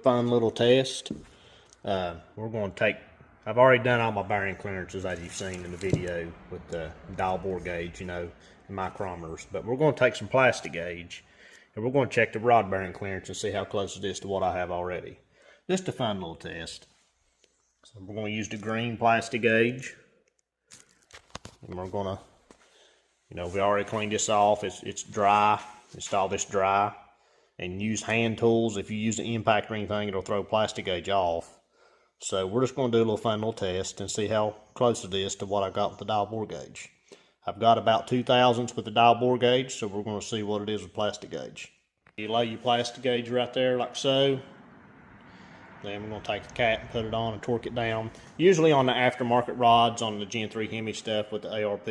fun little test. We're going to take, I've already done all my bearing clearances as you've seen in the video with the dial bore gauge, you know, and micrometers. But we're going to take some Plastigage and we're going to check the rod bearing clearance and see how close it is to what I have already. Just a fun little test. So we're going to use the green Plastigage. And we're going to, you know, we already cleaned this off. It's dry. Install this dry. And use hand tools. If you use the impact or anything, it'll throw Plastigage off. So we're just going to do a little fun little test and see how close it is to what I got with the dial bore gauge. I've got about 2 thousandths with the dial bore gauge, so we're going to see what it is with Plastigage. You lay your Plastigage right there like so. Then we're going to take the cap and put it on and torque it down. Usually on the aftermarket rods, on the Gen 3 Hemi stuff with the ARP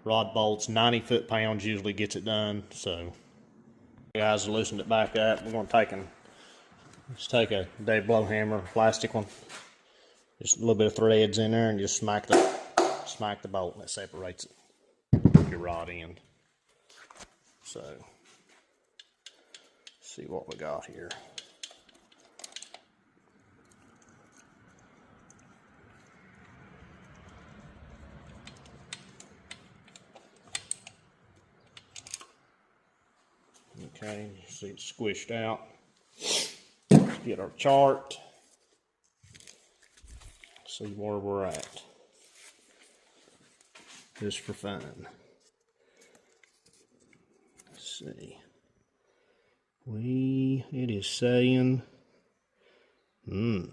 rod bolts, 90 foot-pounds usually gets it done. So guys, loosened it back up. We're going to just take a Dave blow hammer, plastic one, just a little bit of threads in there, and just smack the bolt, and it separates it, your rod end. So, let's see what we got here. Okay, see it's squished out. Let's get our chart. See where we're at. Just for fun. Let's see. It is saying, see,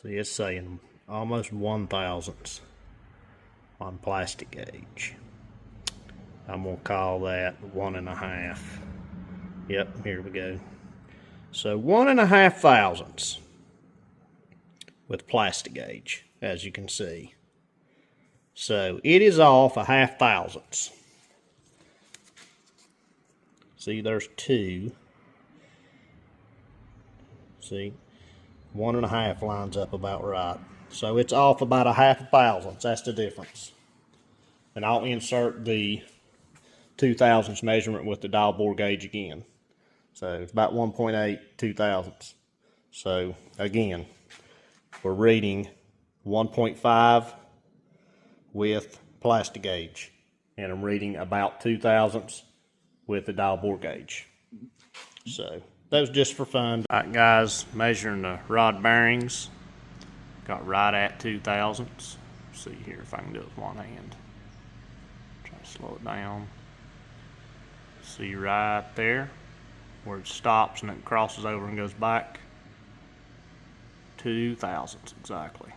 it's saying almost 1 thousandths on Plastigage. I'm going to call that 1.5. Yep, here we go. So 1.5 thousandths with Plastigage, as you can see. So it is off 0.5 thousandths. See, there's 2. See, 1.5 lines up about right. So it's off about 0.5 thousandths. That's the difference. And I'll insert the 2 thousandths measurement with the dial bore gauge again. So it's about 1.8, 2 thousandths. So again, we're reading 1.5 with Plastigage, and I'm reading about 2 thousandths with the dial bore gauge. So that was just for fun. All right, guys, measuring the rod bearings. Got right at 2 thousandths. See here if I can do it with one hand. Try to slow it down. See right there where it stops and it crosses over and goes back. 2 thousandths exactly.